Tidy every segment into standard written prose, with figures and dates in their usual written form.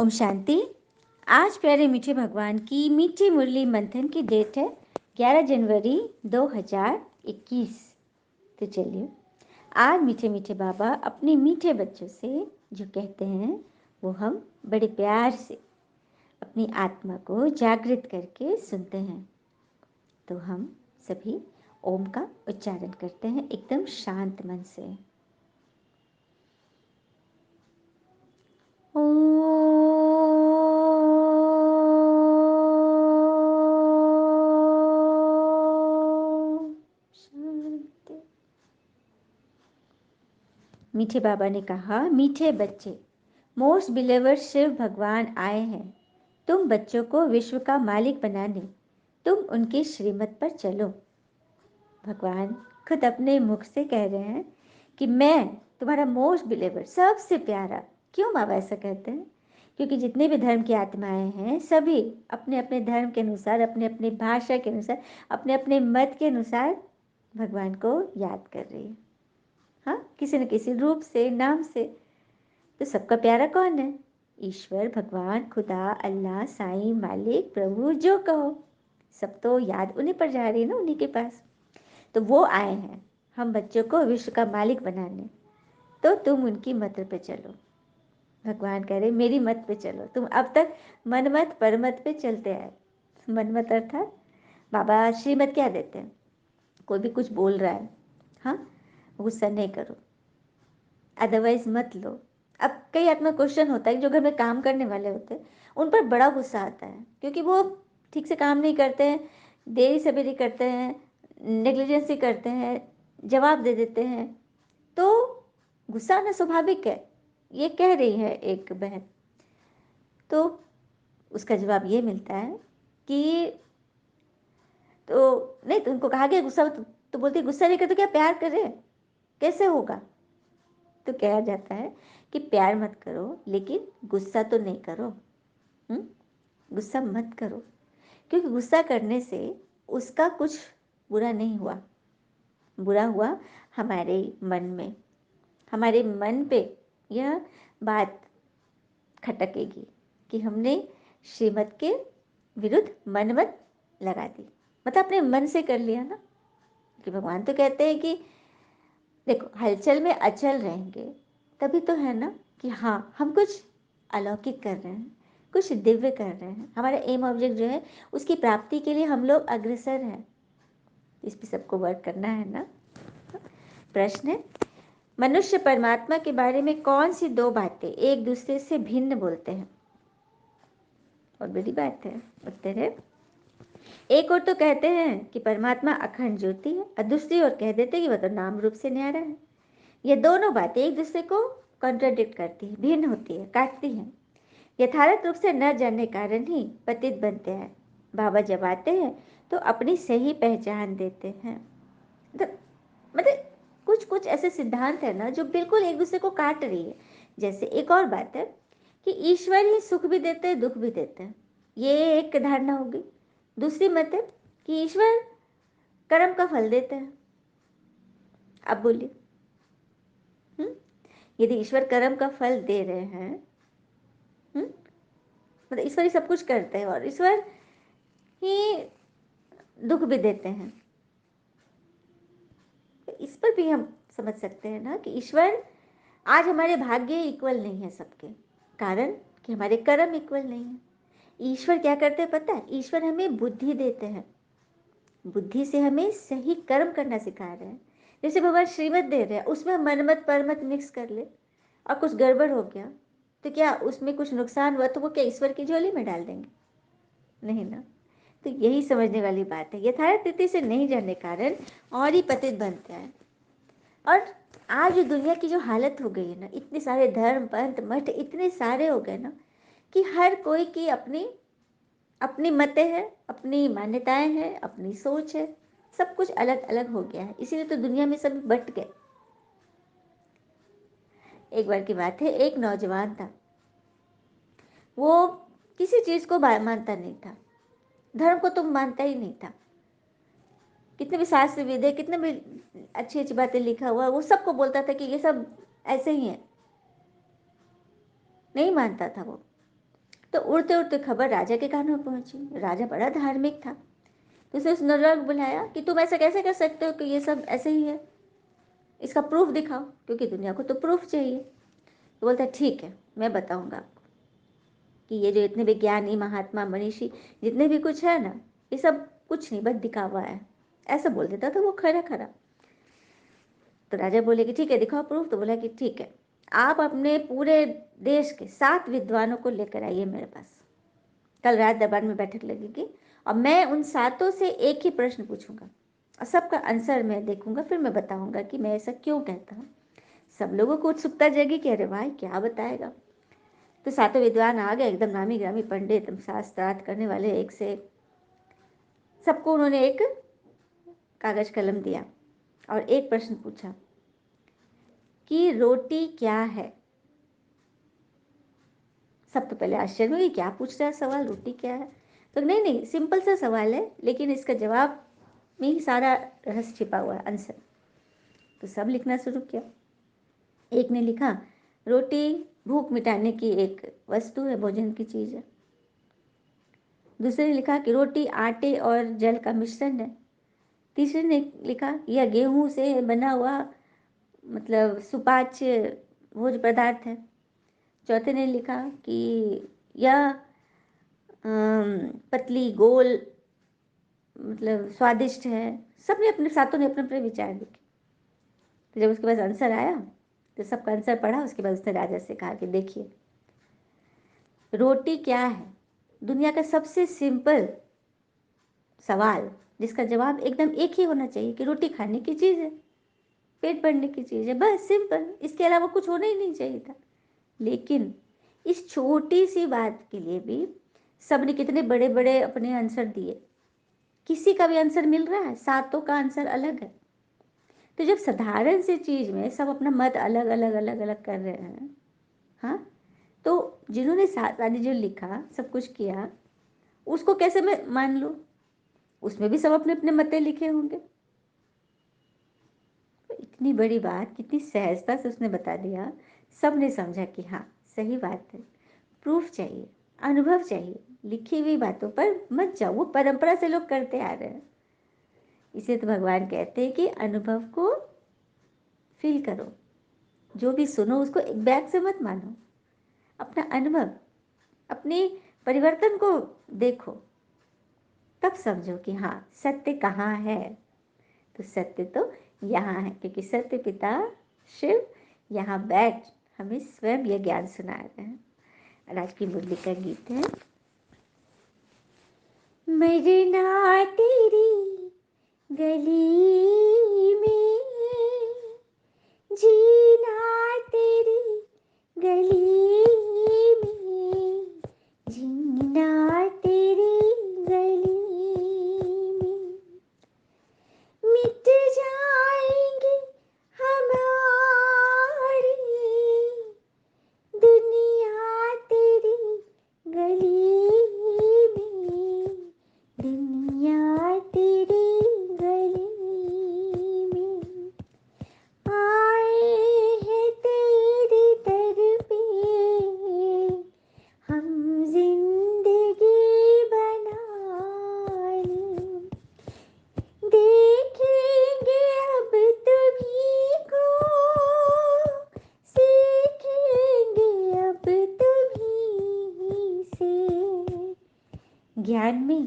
ओम शांति। आज प्यारे मीठे भगवान की मीठी मुरली मंथन की डेट है 11 जनवरी 2021। तो चलिए आज मीठे मीठे बाबा अपने मीठे बच्चों से जो कहते हैं वो हम बड़े प्यार से अपनी आत्मा को जागृत करके सुनते हैं। तो हम सभी ओम का उच्चारण करते हैं एकदम शांत मन से। मीठे बाबा ने कहा, मीठे बच्चे, मोस्ट बिलीवर्ड शिव भगवान आए हैं तुम बच्चों को विश्व का मालिक बनाने। तुम उनकी श्रीमत पर चलो। भगवान खुद अपने मुख से कह रहे हैं कि मैं तुम्हारा मोस्ट बिलीवर्ड, सबसे प्यारा। क्यों बाबा ऐसा कहते हैं? क्योंकि जितने भी धर्म की आत्माएं हैं सभी अपने अपने धर्म के अनुसार, अपने अपने भाषा के अनुसार, अपने अपने मत के अनुसार भगवान को याद कर रही है। हाँ, किसी न किसी रूप से, नाम से। तो सबका प्यारा कौन है? ईश्वर, भगवान, खुदा, अल्लाह, साईं, मालिक, प्रभु, जो कहो। सब तो याद उन्हीं पर जा रही है ना, उन्हीं के पास। तो वो आए हैं हम बच्चों को विश्व का मालिक बनाने। तो तुम उनकी मत पे चलो। भगवान कह रहे मेरी मत पे चलो। तुम अब तक मनमत परमत पे चलते आए। मनमत अर्थात बाबा श्रीमत क्या देते हैं? कोई भी कुछ बोल रहा है, हाँ, गुस्सा नहीं करो, अदरवाइज मत लो। अब कई आत्मा क्वेश्चन होता है जो घर में काम करने वाले होते हैं उन पर बड़ा गुस्सा आता है क्योंकि वो ठीक से काम नहीं करते हैं, देरी सवेरी करते हैं, नेग्लिजेंसी करते हैं, जवाब दे देते हैं। तो गुस्सा आना स्वाभाविक है, ये कह रही है एक बहन। तो उसका जवाब ये मिलता है कि तो नहीं, तो उनको कहा गया गुस्सा, तो बोलती गुस्सा नहीं कर तो क्या प्यार करे, कैसे होगा? तो कहा जाता है कि प्यार मत करो लेकिन गुस्सा तो नहीं करो। गुस्सा मत करो, क्योंकि गुस्सा करने से उसका कुछ बुरा नहीं हुआ। बुरा हुआ हमारे मन में, हमारे मन पे यह बात खटकेगी कि हमने श्रीमत के विरुद्ध मनमत लगा दी, मतलब अपने मन से कर लिया ना। कि भगवान तो कहते हैं कि देखो, हलचल में अचल रहेंगे तभी तो है ना कि हाँ हम कुछ अलौकिक कर रहे हैं, कुछ दिव्य कर रहे हैं। हमारा एम ऑब्जेक्ट जो है उसकी प्राप्ति के लिए हम लोग अग्रसर हैं। इस पर सबको वर्क करना है ना। प्रश्न है, मनुष्य परमात्मा के बारे में कौन सी दो बातें एक दूसरे से भिन्न बोलते हैं? और बड़ी बात है। उत्तर है, एक और तो कहते हैं कि परमात्मा अखंड ज्योति है और दूसरी ओर कह देते हैं कि वह तो नाम रूप से न्यारा है। ये दोनों बातें एक दूसरे को कॉन्ट्राडिक्ट करती है, भिन्न होती है, काटती हैं। यथार्थ रूप से न जानने कारण ही पतित बनते हैं। बाबा जब आते हैं तो अपनी सही पहचान देते हैं। मतलब कुछ कुछ ऐसे सिद्धांत है ना जो बिल्कुल एक दूसरे को काट रही है। जैसे एक और बात है कि ईश्वर ही सुख भी देते हैं, दुख भी देते हैं, ये एक धारणा होगी। दूसरी मत है कि ईश्वर कर्म का फल देते हैं। अब बोलिए, यदि ईश्वर कर्म का फल दे रहे हैं, मतलब ईश्वर ही सब कुछ करते हैं और ईश्वर ही दुख भी देते हैं, तो इस पर भी हम समझ सकते हैं ना कि ईश्वर, आज हमारे भाग्य इक्वल नहीं है सबके, कारण कि हमारे कर्म इक्वल नहीं है। ईश्वर क्या करते हैं पता है? ईश्वर हमें बुद्धि देते हैं, बुद्धि से हमें सही कर्म करना सिखा रहे हैं। जैसे भगवान श्रीमत दे रहे हैं, उसमें हम मनमत परमत मिक्स कर ले और कुछ गड़बड़ हो गया तो क्या उसमें कुछ नुकसान हुआ तो वो क्या ईश्वर की झोली में डाल देंगे? नहीं ना। तो यही समझने वाली बात है। यथार्थ स्थिति से नहीं जानने कारण और ही पतित बनते हैं। और आज जो दुनिया की जो हालत हो गई है ना, इतने सारे धर्म पंथ मठ इतने सारे हो गए ना कि हर कोई की अपनी अपनी मतें हैं, अपनी मान्यताएं हैं, अपनी सोच है, सब कुछ अलग अलग हो गया है। इसीलिए तो दुनिया में सब बट गए। एक बार की बात है, एक नौजवान था, वो किसी चीज को मानता नहीं था, धर्म को तो मानता ही नहीं था। कितने भी शास्त्र वेद है, कितने भी अच्छी अच्छी बातें लिखा हुआ, वो सबको बोलता था कि ये सब ऐसे ही है, नहीं मानता था वो। तो उड़ते उड़ते खबर राजा के कानों में पहुंची। राजा बड़ा धार्मिक था, तो उसे उस नरक बुलाया कि तुम ऐसा कैसे कर सकते हो कि ये सब ऐसे ही है, इसका प्रूफ दिखाओ, क्योंकि दुनिया को तो प्रूफ चाहिए। तो बोलता है ठीक है, मैं बताऊंगा आपको कि ये जो इतने विज्ञानी महात्मा मनीषी जितने भी कुछ है ना, ये सब कुछ नहीं, बस दिखावा है। ऐसा बोल देता था वो खरा खरा। तो राजा बोले कि ठीक है दिखाओ प्रूफ। तो बोला कि ठीक है, आप अपने पूरे देश के 7 विद्वानों को लेकर आइए मेरे पास, कल रात दरबार में बैठक लगेगी, और मैं उन 7 से एक ही प्रश्न पूछूंगा और सबका आंसर मैं देखूंगा, फिर मैं बताऊंगा कि मैं ऐसा क्यों कहता हूँ। सब लोगों को उत्सुकता जगी कि अरे भाई क्या बताएगा। तो 7 विद्वान आ गए, एकदम नामी ग्रामी पंडित, एकदम शास्त्रार्थ करने वाले, एक से एक। सबको उन्होंने एक कागज कलम दिया और एक प्रश्न पूछा कि रोटी क्या है। सब तो पहले आश्चर्य में, क्या पूछ रहा है सवाल, रोटी क्या है। तो नहीं नहीं, सिंपल सा सवाल है, लेकिन इसका जवाब में ही सारा रहस्य छिपा हुआ है, आंसर। तो सब लिखना शुरू किया। एक ने लिखा रोटी भूख मिटाने की एक वस्तु है, भोजन की चीज़ है। दूसरे ने लिखा कि रोटी आटे और जल का मिश्रण है। तीसरे ने लिखा यह गेहूं से बना हुआ मतलब सुपाच्य भोज्य पदार्थ है। चौथे ने लिखा कि यह पतली गोल मतलब स्वादिष्ट है। सबने अपने, 7 ने अपने अपने विचार लिखे। तो जब उसके पास आंसर आया तो सबका आंसर पढ़ा, उसके बाद उसने राजा से कहा कि देखिए, रोटी क्या है दुनिया का सबसे सिंपल सवाल, जिसका जवाब एकदम एक ही होना चाहिए कि रोटी खाने की चीज़ है, पेट भरने की चीज़ है, बस सिंपल, इसके अलावा कुछ होना ही नहीं चाहिए था। लेकिन इस छोटी सी बात के लिए भी सबने कितने बड़े बड़े अपने आंसर दिए। किसी का भी आंसर मिल रहा है, 7 का आंसर अलग है। तो जब साधारण सी चीज़ में सब अपना मत अलग अलग अलग अलग कर रहे हैं, हाँ, तो जिन्होंने साथ जो लिखा सब कुछ किया, उसको कैसे मैं मान लूँ, उसमें भी सब अपने अपने मतें लिखे होंगे। तो इतनी बड़ी बात कितनी सहजता से उसने बता दिया, सब ने समझा कि हाँ सही बात है। प्रूफ चाहिए, अनुभव चाहिए, लिखी हुई बातों पर मत जाओ, वो परंपरा से लोग करते आ रहे हैं। इसे तो भगवान कहते हैं कि अनुभव को फील करो, जो भी सुनो उसको एक बैग से मत मानो, अपना अनुभव, अपने परिवर्तन को देखो, तब समझो कि हाँ सत्य कहाँ है। तो सत्य तो यहाँ है, क्योंकि सत्य पिता शिव यहाँ बैठ हमें स्वयं यह ज्ञान सुना रहे हैं। और आज की मुरली का गीत है, मरना तेरी गली में, जीना तेरी गली में, जीना तेरी गली में, मिट जाएंगे हमारी दुनिया तेरी गली में, दुनिया तेरी गली में, आए हैं तेरी दर पे हम जिंदगी बनाने, देखेंगे अब तुम्हीं को, सीखेंगे अब तुम्हीं से, ज्ञान में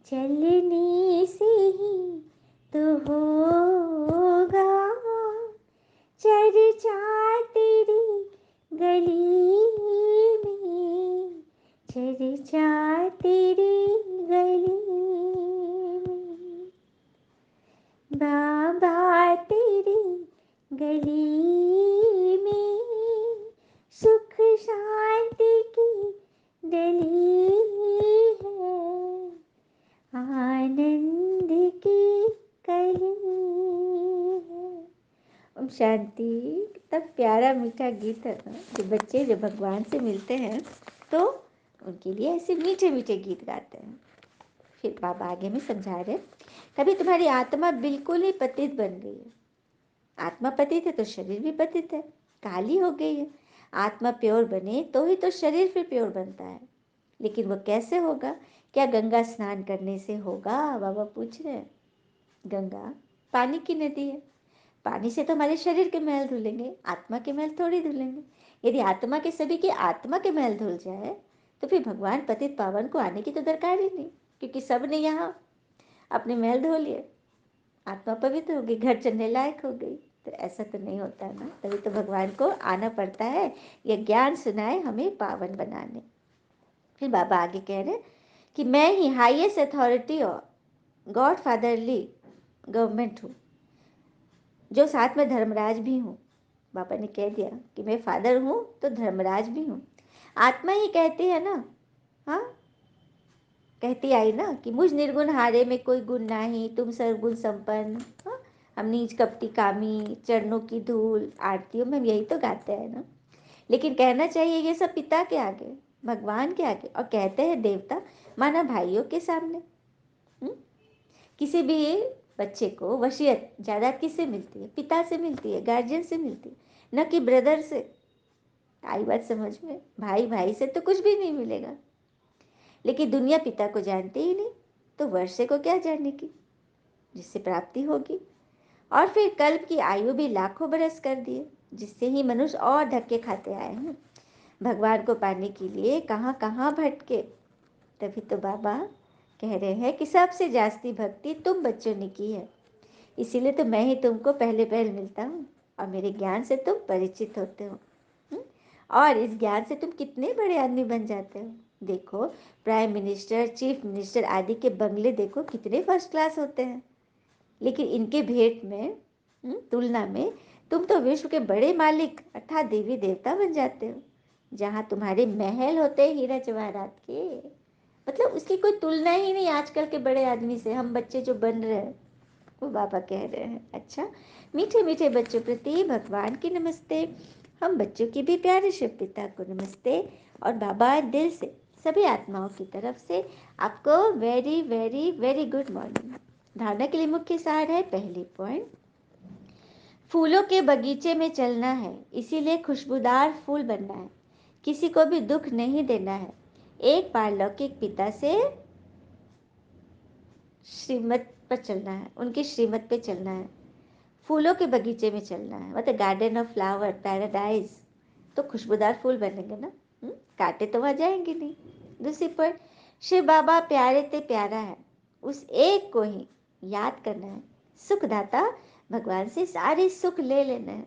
चलने से ही तो होगा चर्चा तेरी गली में, चर्चा तेरी गली में, बाबा तेरी गली में, सुख शांति की डली है, आनंद की कली है। ओम शांति। कितना प्यारा मीठा गीत है ना, जो बच्चे जब भगवान से मिलते हैं तो उनके लिए ऐसे मीठे मीठे गीत गाते हैं। फिर बाबा आगे में समझा रहे, कभी तुम्हारी आत्मा बिल्कुल ही पतित बन गई है, आत्मा पतित है तो शरीर भी पतित है, काली हो गई है। आत्मा प्योर बने तो ही तो शरीर फिर प्योर बनता है। लेकिन वो कैसे होगा? क्या गंगा स्नान करने से होगा? बाबा पूछ रहे हैं। गंगा पानी की नदी है। पानी से तो हमारे शरीर के मैल धुलेंगे, आत्मा के मैल थोड़ी धुलेंगे। यदि आत्मा के सभी की आत्मा के मैल धुल जाए तो फिर भगवान पतित पावन को आने की तो दरकार ही नहीं, क्योंकि सब ने यहाँ अपने मैल धो लिए, आत्मा पवित्र हो गई, घर चलने लायक हो गई। तो ऐसा तो नहीं होता ना, तभी तो भगवान को आना पड़ता है, यह ज्ञान सुनाए हमें पावन बनाने। फिर बाबा आगे कह रहे कि मैं ही हाईएस्ट अथॉरिटी और गॉड फादरली गवर्नमेंट हूँ, जो साथ में धर्मराज भी हूँ। बाबा ने कह दिया कि मैं फादर हूँ तो धर्मराज भी हूँ। आत्मा ही कहती है ना, हाँ कहती आई ना कि मुझ निर्गुण हारे में कोई गुण नहीं, तुम सर्वगुण संपन्न। हाँ, हम नीच कपटी कामी चरणों की धूल आरतियों में यही तो गाते हैं ना। लेकिन कहना चाहिए ये सब पिता के आगे, भगवान के आगे, और कहते हैं देवता माना भाइयों के सामने। किसी भी बच्चे को वसीयत जायदाद किससे मिलती है? पिता से मिलती है, गार्जियन से मिलती है, न कि ब्रदर से। आई बात समझ में? भाई भाई से तो कुछ भी नहीं मिलेगा। लेकिन दुनिया पिता को जानती ही नहीं, तो वर्षे को क्या जानने की, जिससे प्राप्ति होगी। और फिर कल्प की आयु भी लाखों बरस कर दिए, जिससे ही मनुष्य और धक्के खाते आए हैं भगवान को पाने के लिए, कहाँ कहाँ भटके। तभी तो बाबा कह रहे हैं कि सबसे जास्ती भक्ति तुम बच्चों ने की है, इसीलिए तो मैं ही तुमको पहले पहल मिलता हूँ और मेरे ज्ञान से तुम परिचित होते हो। और इस ज्ञान से तुम कितने बड़े आदमी बन जाते हो। देखो प्राइम मिनिस्टर, चीफ मिनिस्टर आदि के बंगले देखो कितने फर्स्ट क्लास होते हैं, लेकिन इनके भेंट में तुलना में तुम तो विश्व के बड़े मालिक अर्थात देवी देवता बन जाते हो, जहाँ तुम्हारे महल होते हैं हीरा जवाहरात के। मतलब उसकी कोई तुलना ही नहीं आजकल के बड़े आदमी से, हम बच्चे जो बन रहे हैं। वो बाबा कह रहे हैं अच्छा, मीठे मीठे बच्चों प्रति भगवान की नमस्ते, हम बच्चों की भी प्यारे शिव पिता को नमस्ते। और बाबा दिल से सभी आत्माओं की तरफ से आपको very very very good morning. धारणा के लिए मुख्य सार है, पहली पॉइंट, फूलों के बगीचे में चलना है, इसीलिए खुशबूदार फूल बनना है, किसी को भी दुख नहीं देना है, एक पारलौकिक पिता से श्रीमत पर चलना है, उनकी श्रीमत पे चलना है, फूलों के बगीचे में चलना है, मतलब गार्डन ऑफ फ्लावर पैराडाइज। तो खुशबूदार फूल बनेंगे ना, कांटे तो वहाँ जाएंगे नहीं। दूसरी पॉइंट, शिव बाबा प्यारे ते प्यारा है, उस एक को ही याद करना है, सुखदाता भगवान से सारे सुख ले लेना है।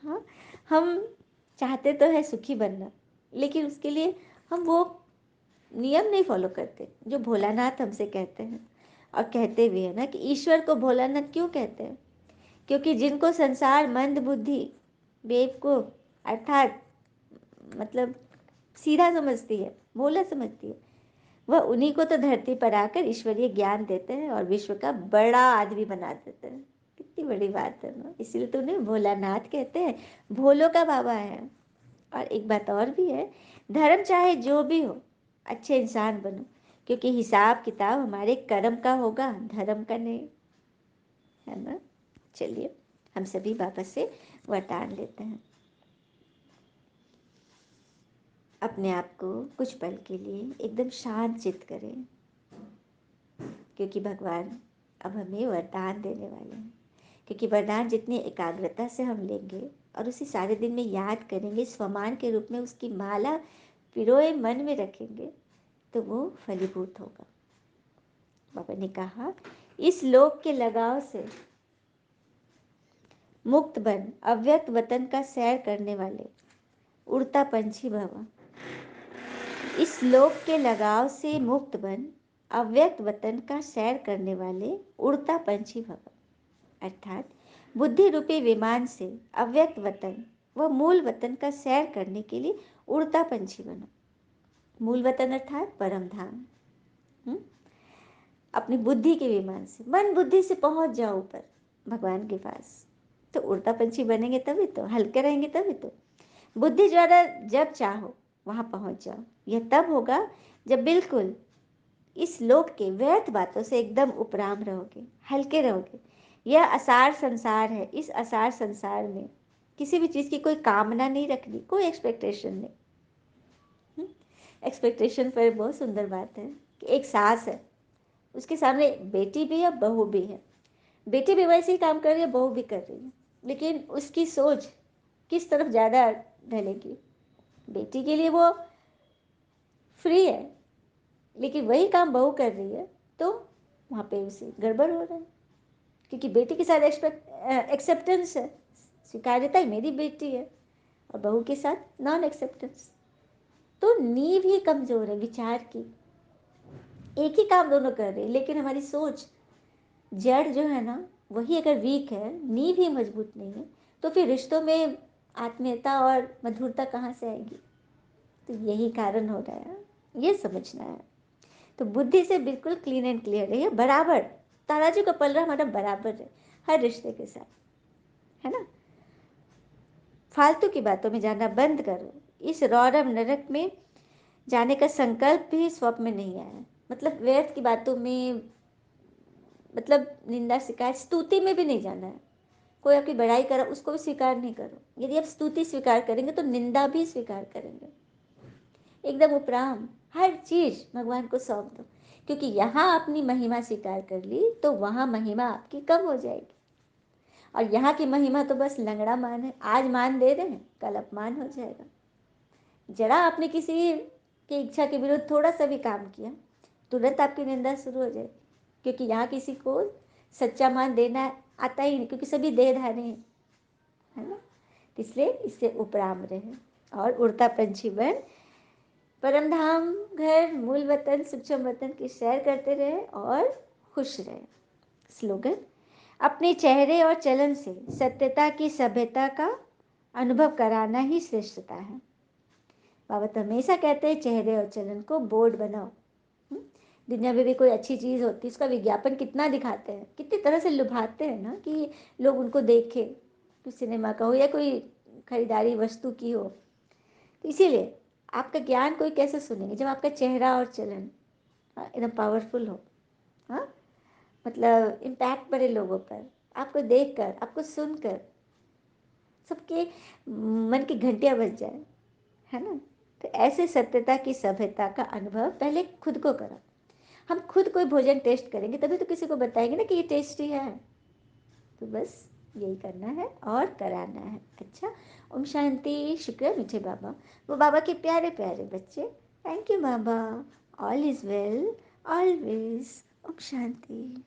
हाँ, हम चाहते तो है सुखी बनना, लेकिन उसके लिए हम वो नियम नहीं फॉलो करते जो भोलानाथ हमसे कहते हैं। और कहते भी है ना कि ईश्वर को भोलानाथ क्यों कहते हैं? क्योंकि जिनको संसार मंद बुद्धि बेवकूफ अर्थात मतलब सीधा समझती है, भोला समझती है, वह उन्हीं को तो धरती पर आकर ईश्वरीय ज्ञान देते हैं और विश्व का बड़ा आदमी बना देते हैं। कितनी बड़ी बात है ना, इसीलिए तो उन्हें भोलानाथ कहते हैं, भोलों का बाबा है। और एक बात और भी है, धर्म चाहे जो भी हो अच्छे इंसान बनो, क्योंकि हिसाब किताब हमारे कर्म का होगा, धर्म का नहीं, है ना। चलिए हम सभी बाबा से वरदान लेते हैं। अपने आप को कुछ पल के लिए एकदम शांत चित्त करें, क्योंकि भगवान अब हमें वरदान देने वाले हैं। क्योंकि वरदान जितनी एकाग्रता से हम लेंगे और उसे सारे दिन में याद करेंगे, स्वमान के रूप में उसकी माला पिरोए मन में रखेंगे, तो वो फलीभूत होगा। बाबा ने कहा, इस लोक के लगाव से मुक्त बन अव्यक्त वतन का सैर करने वाले उड़ता पंछी भव। इस लोक के लगाव से मुक्त बन अव्यक्त वतन का सैर करने वाले उड़ता पंछी भव। अर्थात बुद्धि रूपी विमान से अव्यक्त वतन व मूल वतन का सैर करने के लिए उड़ता पंछी बनो। मूल वतन अर्थात परम धाम। अपनी बुद्धि के विमान से, मन बुद्धि से पहुंच जाओ ऊपर भगवान के पास, तो उड़ता पंछी बनेंगे तभी तो, हल्के रहेंगे तभी तो। बुद्धि द्वारा जब चाहो वहां पहुंच जाओ। यह तब होगा जब बिल्कुल इस लोक के व्यर्थ बातों से एकदम उपराम रहोगे, हल्के रहोगे। यह असार संसार है, इस असार संसार में किसी भी चीज़ की कोई कामना नहीं रखनी, कोई एक्सपेक्टेशन नहीं। एक्सपेक्टेशन पर बहुत सुंदर बात है कि एक सास है, उसके सामने बेटी भी है, बहू भी है। बेटी भी वैसे ही काम कर रही है, बहू भी कर रही है, लेकिन उसकी सोच किस तरफ ज़्यादा ढलेगी? बेटी के लिए वो फ्री है, लेकिन वही काम बहू कर रही है तो वहाँ पे उसे गड़बड़ हो रहा है, क्योंकि बेटी के साथ एक्सेप्टेंस है, स्वीकार्यता है, मेरी बेटी है, और बहू के साथ नॉन एक्सेप्टेंस। तो नींव ही कमजोर है विचार की। एक ही काम दोनों कर रहे हैं, लेकिन हमारी सोच, जड़ जो है ना, वही अगर वीक है, नींव ही मजबूत नहीं है, तो फिर रिश्तों में आत्मीयता और मधुरता कहाँ से आएगी? तो यही कारण हो रहा है, ये समझना है। तो बुद्धि से बिल्कुल क्लीन एंड क्लियर रहिए, बराबर तराजू का पलड़ा हमारा बराबर है हर रिश्ते के साथ, है ना। फालतू की बातों में जाना बंद करो। इस रौरव नरक में जाने का संकल्प भी स्वप्न में नहीं आया। मतलब व्यर्थ की बातों में, मतलब निंदा शिकायत स्तुति में भी नहीं जाना है। कोई आपकी बड़ाई करा, उसको भी स्वीकार नहीं करो। यदि आप स्तुति स्वीकार करेंगे तो निंदा भी स्वीकार करेंगे। एकदम उपराम हर चीज भगवान को सौंप दो, क्योंकि यहाँ अपनी महिमा स्वीकार कर ली तो वहाँ महिमा आपकी कम हो जाएगी। और यहाँ की महिमा तो बस लंगड़ा मान है, आज मान दे रहे हैं, कल अपमान हो जाएगा। जरा आपने किसी की इच्छा के विरुद्ध थोड़ा सा भी काम किया, तुरंत आपकी निंदा शुरू हो जाएगी, क्योंकि यहाँ किसी को सच्चा मान देना आता ही नहीं, क्योंकि सभी देहधारी हैं, है ना। इसलिए इससे उपराम रहे और उड़ता पंछी बन परम धाम, घर, मूल वतन, सूक्ष्म वतन की सैर करते रहे और खुश रहे। स्लोगन: अपने चेहरे और चलन से सत्यता की सभ्यता का अनुभव कराना ही श्रेष्ठता है। बाबा तो हमेशा कहते हैं चेहरे और चलन को बोर्ड बनाओ। दुनिया में भी कोई अच्छी चीज़ होती है, उसका विज्ञापन कितना दिखाते हैं, कितनी तरह से लुभाते हैं ना, कि लोग उनको देखें, कोई सिनेमा का हो या कोई खरीदारी वस्तु की हो। तो इसीलिए आपका ज्ञान कोई कैसे सुनेंगे जब आपका चेहरा और चलन एकदम पावरफुल हो। हाँ, मतलब इम्पैक्ट पड़े लोगों पर, आपको देखकर, आपको सुनकर सबके मन की घंटियाँ बज जाए, है ना। तो ऐसे सत्यता की सभ्यता का अनुभव पहले खुद को करो। हम खुद कोई भोजन टेस्ट करेंगे तभी तो किसी को बताएंगे ना कि ये टेस्टी है। तो बस यही करना है और कराना है। अच्छा, ओम शांति। शुक्र मीठे बाबा, वो बाबा के प्यारे प्यारे बच्चे। Thank you Baba. All is well always. ओम शांति।